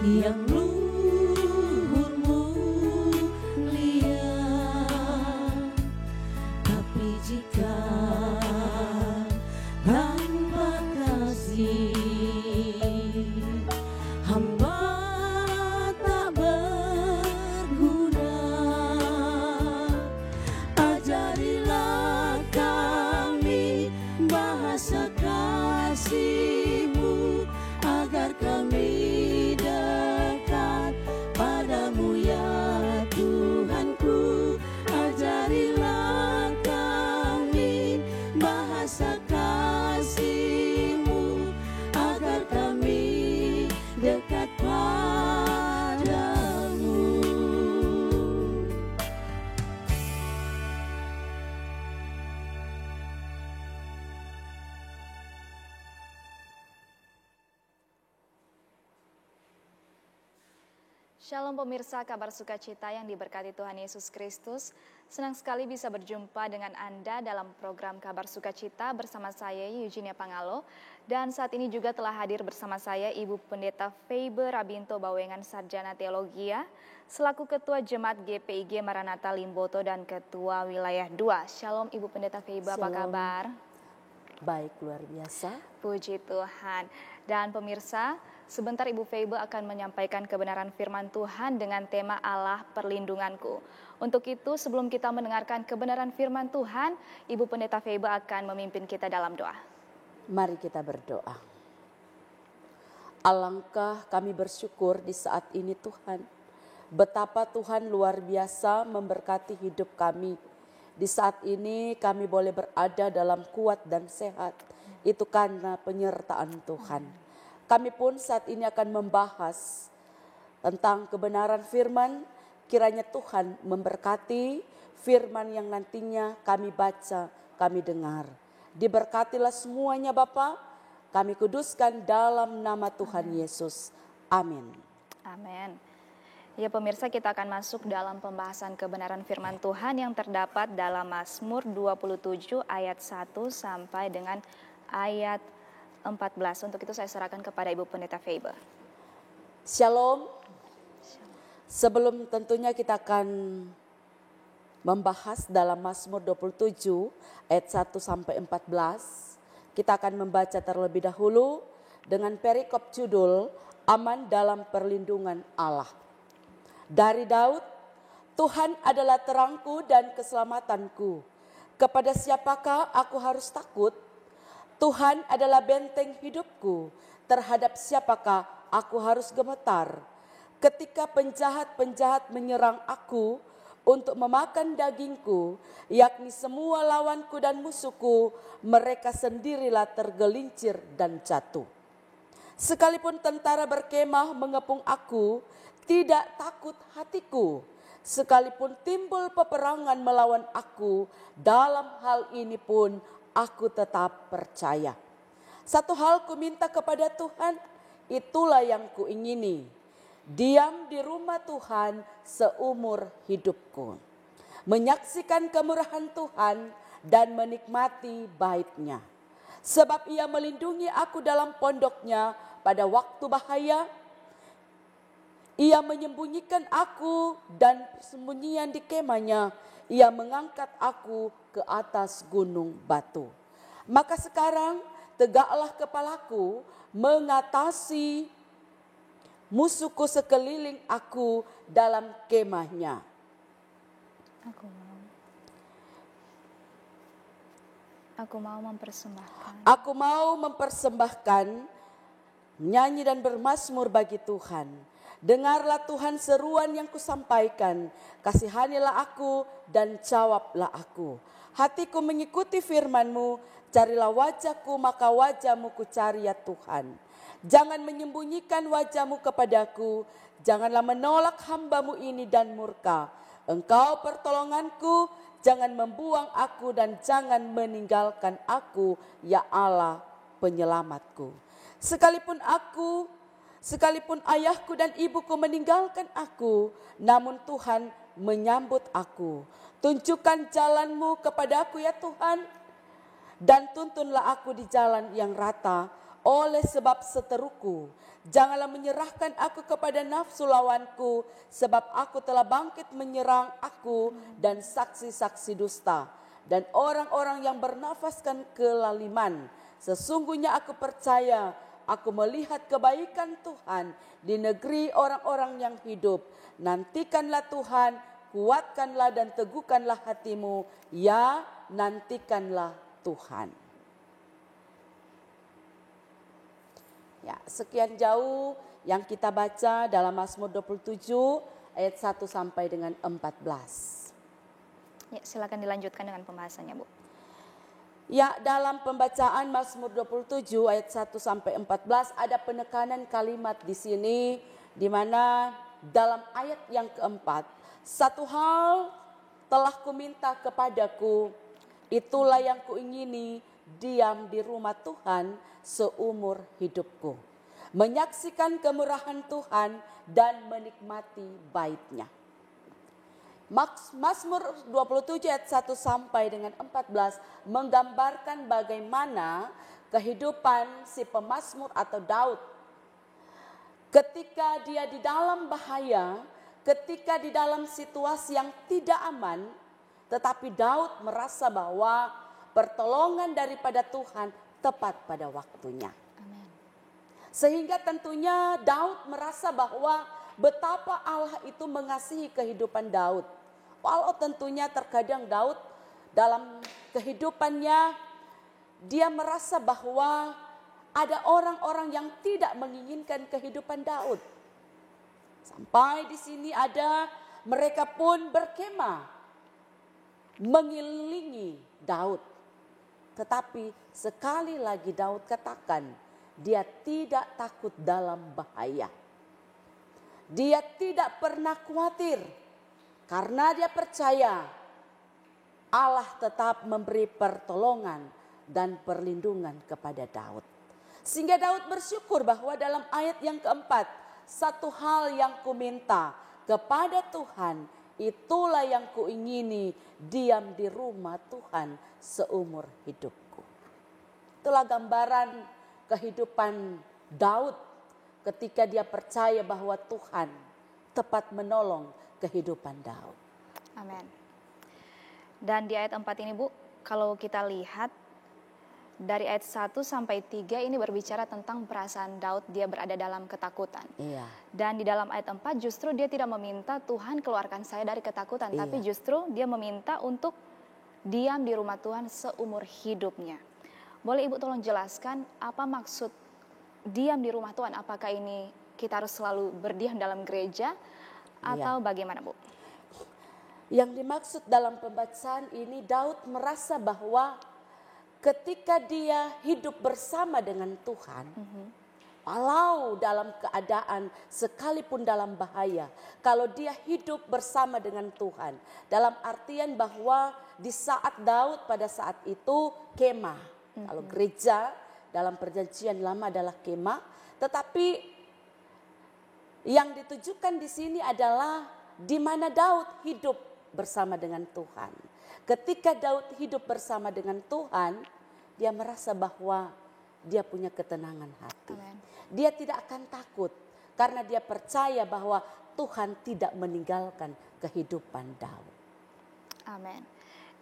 yang luhur mulia. Tapi jika tanpa kasih hamba tak berguna. Ajarilah kami bahasa kasih-Mu agar kami dekat padamu ya Tuhanku. Ajarilah kami bahasa kasih-Mu agar kami dekat padamu. Shalom pemirsa Kabar Sukacita yang diberkati Tuhan Yesus Kristus. Senang sekali bisa berjumpa dengan Anda dalam program Kabar Sukacita bersama saya Eugenia Pangalo. Dan saat ini juga telah hadir bersama saya Ibu Pendeta Feibe Rabinto Bawengan Sarjana Teologia, selaku Ketua Jemaat GPIG Maranatha Limboto dan Ketua Wilayah 2. Shalom Ibu Pendeta Feibe, apa kabar? Baik, luar biasa. Puji Tuhan. Dan pemirsa, sebentar Ibu Feibe akan menyampaikan kebenaran firman Tuhan dengan tema Allah perlindunganku. Untuk itu sebelum kita mendengarkan kebenaran firman Tuhan, Ibu Pendeta Feibe akan memimpin kita dalam doa. Mari kita berdoa. Alangkah kami bersyukur di saat ini Tuhan. Betapa Tuhan luar biasa memberkati hidup kami. Di saat ini kami boleh berada dalam kuat dan sehat. Itu karena penyertaan Tuhan. Kami pun saat ini akan membahas tentang kebenaran firman. Kiranya Tuhan memberkati firman yang nantinya kami baca, kami dengar. Diberkatilah semuanya Bapa. Kami kuduskan dalam nama Tuhan Yesus. Amin. Amin. Ya pemirsa, kita akan masuk dalam pembahasan kebenaran firman Tuhan yang terdapat dalam Mazmur 27 ayat 1 sampai dengan ayat 14. Untuk itu saya serahkan kepada Ibu Pendeta Feibe. Shalom. Sebelum tentunya kita akan membahas dalam Mazmur 27 ayat 1 sampai 14. Kita akan membaca terlebih dahulu dengan perikop judul Aman dalam Perlindungan Allah. Dari Daud, Tuhan adalah terangku dan keselamatanku. Kepada siapakah aku harus takut? Tuhan adalah benteng hidupku. Terhadap siapakah aku harus gemetar? Ketika penjahat-penjahat menyerang aku untuk memakan dagingku, yakni semua lawanku dan musuhku, mereka sendirilah tergelincir dan jatuh. Sekalipun tentara berkemah mengepung aku, tidak takut hatiku. Sekalipun timbul peperangan melawan aku, dalam hal ini pun aku tetap percaya. Satu hal ku minta kepada Tuhan, itulah yang kuingini. Diam di rumah Tuhan seumur hidupku. Menyaksikan kemurahan Tuhan dan menikmati bait-Nya. Sebab Ia melindungi aku dalam pondok-Nya pada waktu bahaya. Ia menyembunyikan aku dan persembunyian di kemahnya. Ia mengangkat aku ke atas gunung batu. Maka sekarang tegaklah kepalaku mengatasi musuhku sekeliling aku dalam kemahnya. Aku mau mempersembahkan nyanyi dan bermazmur bagi Tuhan. Dengarlah Tuhan seruan yang kusampaikan, kasihanilah aku dan jawablah aku. Hatiku mengikuti firman-Mu, carilah wajah-Ku maka wajah-Mu ku cari ya Tuhan. Jangan menyembunyikan wajah-Mu kepadaku, janganlah menolak hamba-Mu ini dan murka. Engkau pertolonganku, jangan membuang aku dan jangan meninggalkan aku ya Allah penyelamatku. Sekalipun ayahku dan ibuku meninggalkan aku, namun Tuhan menyambut aku. Tunjukkan jalan-Mu kepadaku ya Tuhan, dan tuntunlah aku di jalan yang rata oleh sebab seteruku. Janganlah menyerahkan aku kepada nafsu lawanku, sebab aku telah bangkit menyerang aku dan saksi-saksi dusta dan orang-orang yang bernafaskan kelaliman. Sesungguhnya aku percaya, aku melihat kebaikan Tuhan di negeri orang-orang yang hidup. Nantikanlah Tuhan, kuatkanlah dan teguhkanlah hatimu. Ya, nantikanlah Tuhan. Ya, sekian jauh yang kita baca dalam Mazmur 27 ayat 1 sampai dengan 14. Ya, silakan dilanjutkan dengan pembahasannya, Bu. Ya, dalam pembacaan Mazmur 27 ayat 1 sampai 14 ada penekanan kalimat di sini, di mana dalam ayat yang keempat, satu hal telah kuminta kepadaku, itulah yang kuingini, diam di rumah Tuhan seumur hidupku, menyaksikan kemurahan Tuhan dan menikmati bait-Nya. Mazmur 27 ayat 1 sampai dengan 14 menggambarkan bagaimana kehidupan si pemazmur atau Daud ketika dia di dalam bahaya, ketika di dalam situasi yang tidak aman, tetapi Daud merasa bahwa pertolongan daripada Tuhan tepat pada waktunya. Amin. Sehingga tentunya Daud merasa bahwa betapa Allah itu mengasihi kehidupan Daud. Walau tentunya terkadang Daud dalam kehidupannya dia merasa bahwa ada orang-orang yang tidak menginginkan kehidupan Daud. Sampai di sini ada mereka pun berkemah mengelilingi Daud. Tetapi sekali lagi Daud katakan, dia tidak takut dalam bahaya. Dia tidak pernah khawatir karena dia percaya Allah tetap memberi pertolongan dan perlindungan kepada Daud. Sehingga Daud bersyukur bahwa dalam ayat yang keempat, satu hal yang kuminta kepada Tuhan, itulah yang kuingini, diam di rumah Tuhan seumur hidupku. Itulah gambaran kehidupan Daud ketika dia percaya bahwa Tuhan tepat menolong kehidupan Daud. Amin. Dan di ayat 4 ini, Bu, kalau kita lihat dari ayat 1 sampai 3 ini berbicara tentang perasaan Daud, dia berada dalam ketakutan. Iya. Dan di dalam ayat 4 justru dia tidak meminta Tuhan keluarkan saya dari ketakutan, tapi justru dia meminta untuk diam di rumah Tuhan seumur hidupnya. Boleh Ibu tolong jelaskan apa maksud diam di rumah Tuhan? Apakah ini kita harus selalu berdiam dalam gereja atau bagaimana, Bu? Yang dimaksud dalam pembacaan ini, Daud merasa bahwa ketika dia hidup bersama dengan Tuhan, walau dalam keadaan sekalipun dalam bahaya, kalau dia hidup bersama dengan Tuhan, dalam artian bahwa di saat Daud pada saat itu kemah. Kalau gereja dalam perjanjian lama adalah kemah, tetapi yang ditujukan di sini adalah di mana Daud hidup bersama dengan Tuhan. Ketika Daud hidup bersama dengan Tuhan, dia merasa bahwa dia punya ketenangan hati. Amen. Dia tidak akan takut karena dia percaya bahwa Tuhan tidak meninggalkan kehidupan Daud. Amin.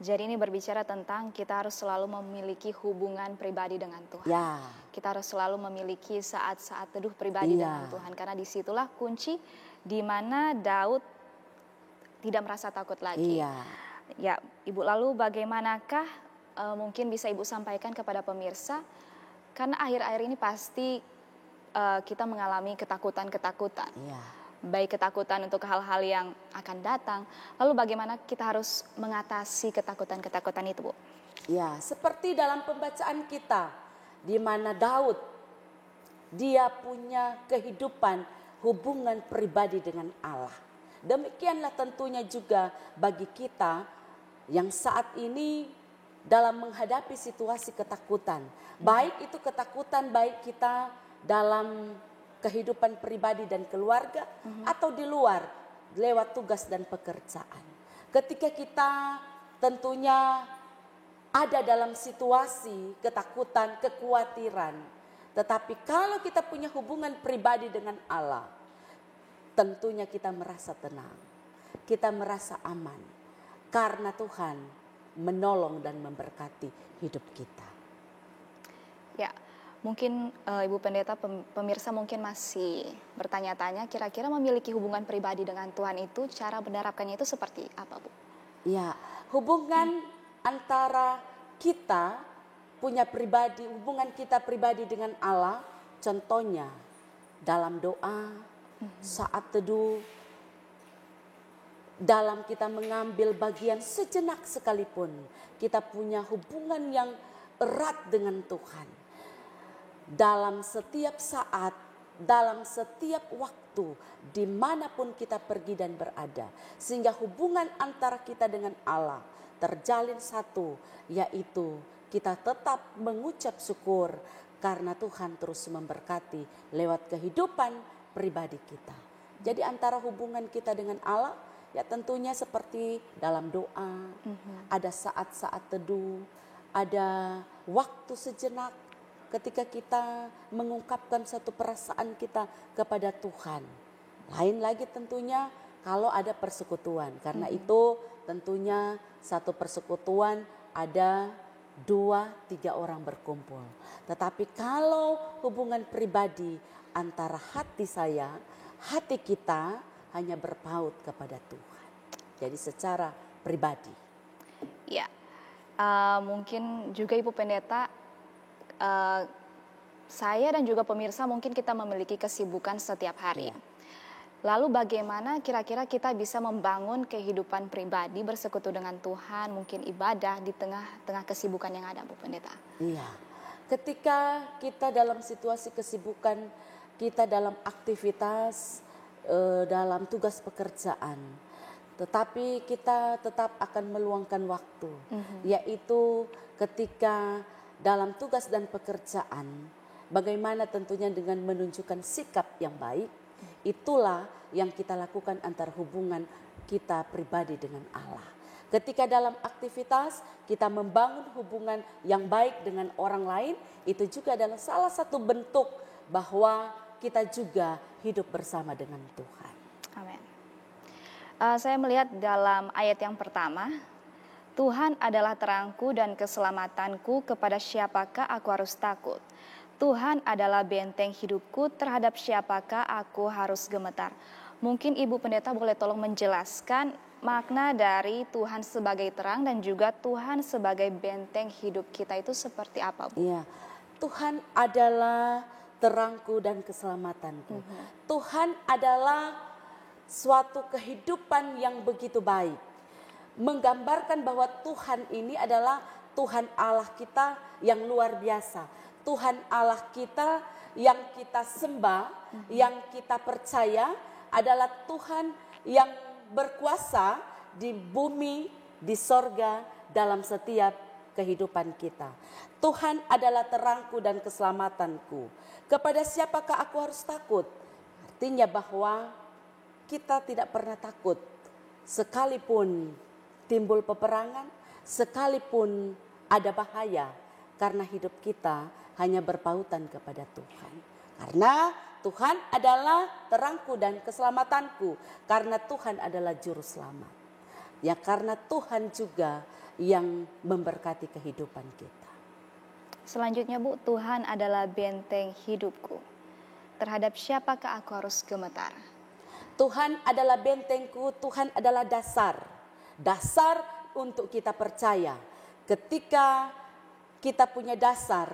Jadi ini berbicara tentang kita harus selalu memiliki hubungan pribadi dengan Tuhan. Ya. Kita harus selalu memiliki saat-saat teduh pribadi dengan Tuhan. Karena disitulah kunci di mana Daud tidak merasa takut lagi. Iya. Ya, Ibu, lalu bagaimanakah mungkin bisa Ibu sampaikan kepada pemirsa? Karena akhir-akhir ini pasti kita mengalami ketakutan-ketakutan. Iya. Baik ketakutan untuk hal-hal yang akan datang. Lalu bagaimana kita harus mengatasi ketakutan-ketakutan itu, Bu? Ya, seperti dalam pembacaan kita, di mana Daud, dia punya kehidupan hubungan pribadi dengan Allah. Demikianlah tentunya juga bagi kita yang saat ini dalam menghadapi situasi ketakutan. Baik itu ketakutan baik kita dalam kehidupan pribadi dan keluarga atau di luar lewat tugas dan pekerjaan. Ketika kita tentunya ada dalam situasi ketakutan, kekhawatiran, Tetapi kalau kita punya hubungan pribadi dengan Allah, tentunya kita merasa tenang, kita merasa aman, karena Tuhan menolong dan memberkati hidup kita. Ya, mungkin Ibu Pendeta, pemirsa mungkin masih bertanya-tanya, kira-kira memiliki hubungan pribadi dengan Tuhan itu, cara menerapkannya itu seperti apa, Bu? Ya, hubungan antara kita punya pribadi, hubungan kita pribadi dengan Allah, contohnya dalam doa, saat teduh, dalam kita mengambil bagian sejenak sekalipun, kita punya hubungan yang erat dengan Tuhan. Dalam setiap saat, dalam setiap waktu, dimanapun kita pergi dan berada. Sehingga hubungan antara kita dengan Allah terjalin satu, yaitu kita tetap mengucap syukur karena Tuhan terus memberkati lewat kehidupan pribadi kita. Jadi antara hubungan kita dengan Allah, ya tentunya seperti dalam doa, ada saat-saat teduh, ada waktu sejenak ketika kita mengungkapkan satu perasaan kita kepada Tuhan. Lain lagi tentunya kalau ada persekutuan, karena itu tentunya satu persekutuan ada 2-3 orang berkumpul. Tetapi kalau hubungan pribadi antara hati saya, hati kita hanya berpaut kepada Tuhan. Jadi secara pribadi. Ya, mungkin juga Ibu Pendeta, saya dan juga pemirsa mungkin kita memiliki kesibukan setiap hari. Ya. Lalu bagaimana kira-kira kita bisa membangun kehidupan pribadi bersekutu dengan Tuhan, mungkin ibadah di tengah-tengah kesibukan yang ada, Bu Pendeta? Iya, ketika kita dalam situasi kesibukan, kita dalam aktivitas, dalam tugas pekerjaan, tetapi kita tetap akan meluangkan waktu, yaitu ketika dalam tugas dan pekerjaan, bagaimana tentunya dengan menunjukkan sikap yang baik. Itulah yang kita lakukan antara hubungan kita pribadi dengan Allah. Ketika dalam aktivitas kita membangun hubungan yang baik dengan orang lain, itu juga adalah salah satu bentuk bahwa kita juga hidup bersama dengan Tuhan. Amin. Saya melihat dalam ayat yang pertama, Tuhan adalah terangku dan keselamatanku, kepada siapakah aku harus takut? Tuhan adalah benteng hidupku, terhadap siapakah aku harus gemetar? Mungkin Ibu Pendeta boleh tolong menjelaskan makna dari Tuhan sebagai terang dan juga Tuhan sebagai benteng hidup kita itu seperti apa, Bu? Iya, Tuhan adalah terangku dan keselamatanku. Tuhan adalah suatu kehidupan yang begitu baik. Menggambarkan bahwa Tuhan ini adalah Tuhan Allah kita yang luar biasa. Tuhan Allah kita yang kita sembah, yang kita percaya adalah Tuhan yang berkuasa di bumi, di sorga, dalam setiap kehidupan kita. Tuhan adalah terangku dan keselamatanku. Kepada siapakah aku harus takut? Artinya bahwa kita tidak pernah takut. Sekalipun timbul peperangan, sekalipun ada bahaya, karena hidup kita hanya berpautan kepada Tuhan. Karena Tuhan adalah terangku dan keselamatanku. Karena Tuhan adalah juru selamat. Ya, karena Tuhan juga yang memberkati kehidupan kita. Selanjutnya, Bu, Tuhan adalah benteng hidupku. Terhadap siapakah aku harus gemetar? Tuhan adalah bentengku, Tuhan adalah dasar. Dasar untuk kita percaya. Ketika kita punya dasar,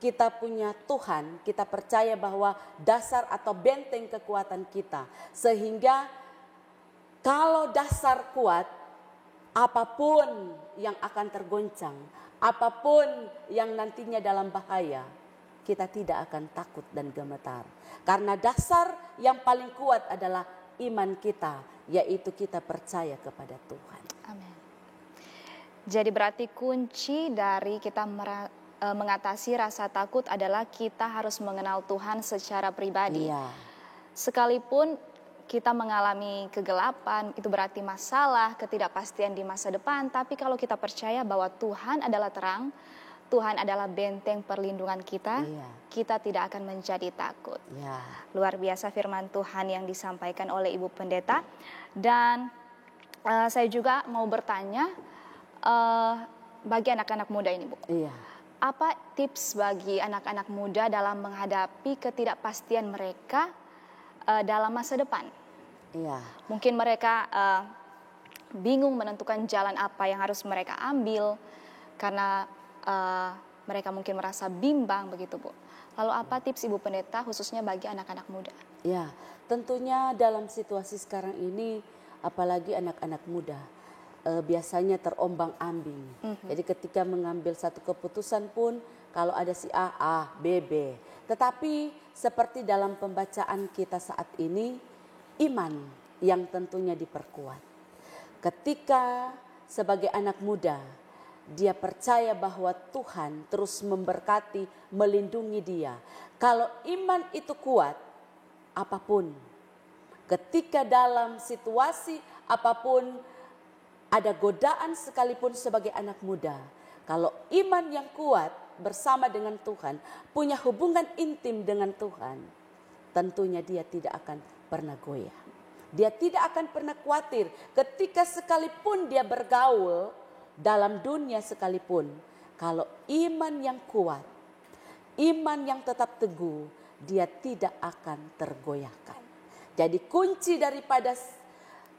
kita punya Tuhan, kita percaya bahwa dasar atau benteng kekuatan kita. Sehingga kalau dasar kuat, apapun yang akan tergoncang, apapun yang nantinya dalam bahaya, kita tidak akan takut dan gemetar. Karena dasar yang paling kuat adalah iman kita, yaitu kita percaya kepada Tuhan. Amin. Jadi berarti kunci dari kita mengatasi rasa takut adalah kita harus mengenal Tuhan secara pribadi. Iya. Sekalipun kita mengalami kegelapan, itu berarti masalah, ketidakpastian di masa depan. Tapi kalau kita percaya bahwa Tuhan adalah terang, Tuhan adalah benteng perlindungan kita, Iya. kita tidak akan menjadi takut. Ya. Luar biasa firman Tuhan yang disampaikan oleh Ibu Pendeta. Dan saya juga mau bertanya bagi anak-anak muda ini, Bu. Iya. Apa tips bagi anak-anak muda dalam menghadapi ketidakpastian mereka dalam masa depan? Iya. Mungkin mereka bingung menentukan jalan apa yang harus mereka ambil karena mereka mungkin merasa bimbang begitu, Bu. Lalu apa tips Ibu Pendeta khususnya bagi anak-anak muda? Ya, tentunya dalam situasi sekarang ini, apalagi anak-anak muda, biasanya terombang-ambing. Jadi ketika mengambil satu keputusan pun, kalau ada si A, B, B. Tetapi seperti dalam pembacaan kita saat ini, iman yang tentunya diperkuat. Ketika sebagai anak muda, dia percaya bahwa Tuhan terus memberkati, melindungi dia. Kalau iman itu kuat, apapun. Ketika dalam situasi apapun, ada godaan sekalipun sebagai anak muda. Kalau iman yang kuat bersama dengan Tuhan, punya hubungan intim dengan Tuhan, tentunya dia tidak akan pernah goyah. Dia tidak akan pernah khawatir ketika sekalipun dia bergaul dalam dunia sekalipun. Kalau iman yang kuat, iman yang tetap teguh, dia tidak akan tergoyahkan. Jadi kunci daripada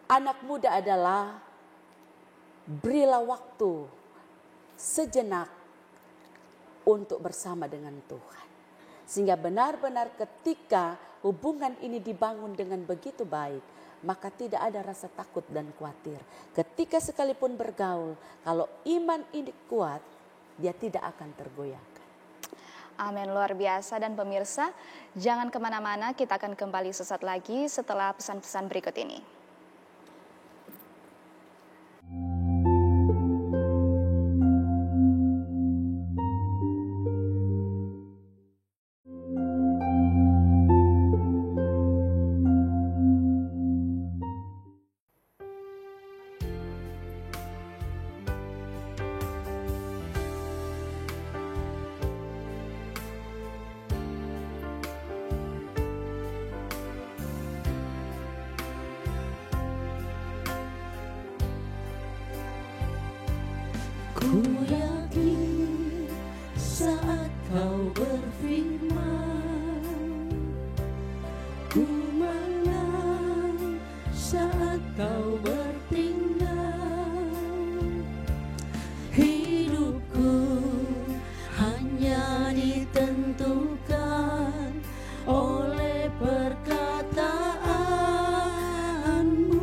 anak muda adalah berilah waktu sejenak untuk bersama dengan Tuhan. Sehingga benar-benar ketika hubungan ini dibangun dengan begitu baik, maka tidak ada rasa takut dan khawatir. Ketika sekalipun bergaul, kalau iman ini kuat, dia tidak akan tergoyahkan. Amin, luar biasa. Dan pemirsa, jangan kemana-mana, kita akan kembali sesaat lagi setelah pesan-pesan berikut ini. Ku yakin saat kau berfirman, ku menang saat kau bertindak. Hidupku hanya ditentukan oleh perkataanmu.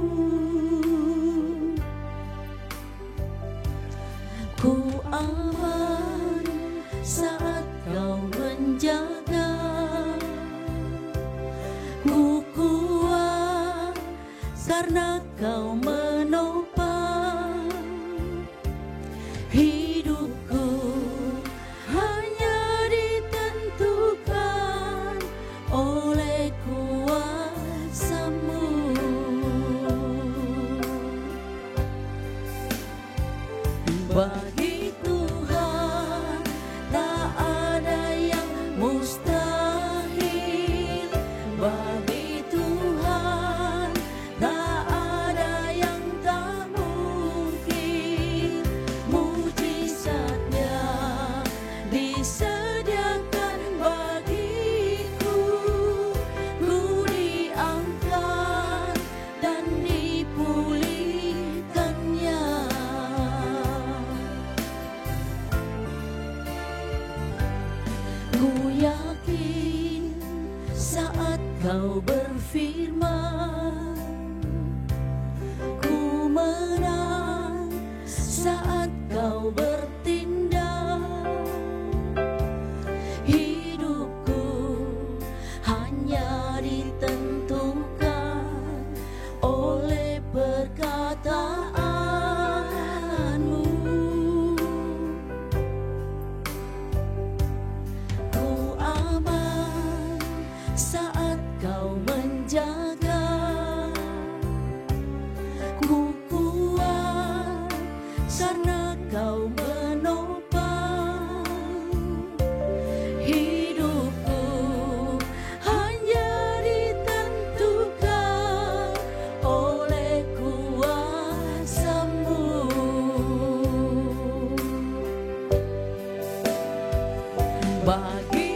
Ku aman saat kau menjaga, ku kuat karena kau menopang. Hidupku hanya ditentukan oleh kuasa-Mu. Bagi Tuhan tak ada yang mustahil. Bagi Tuhan tak ada yang tak mungkin. Mujizatnya disediakan bagiku. Ku diangkat dan dipulihkannya. Ku yakin saat kau berfirman, ku menang saat kau bertindak. Hidupku hanya ditentukan oleh perkataanmu. Ku aman saat kau menjaga, ku kuat karena kau menopang. bagi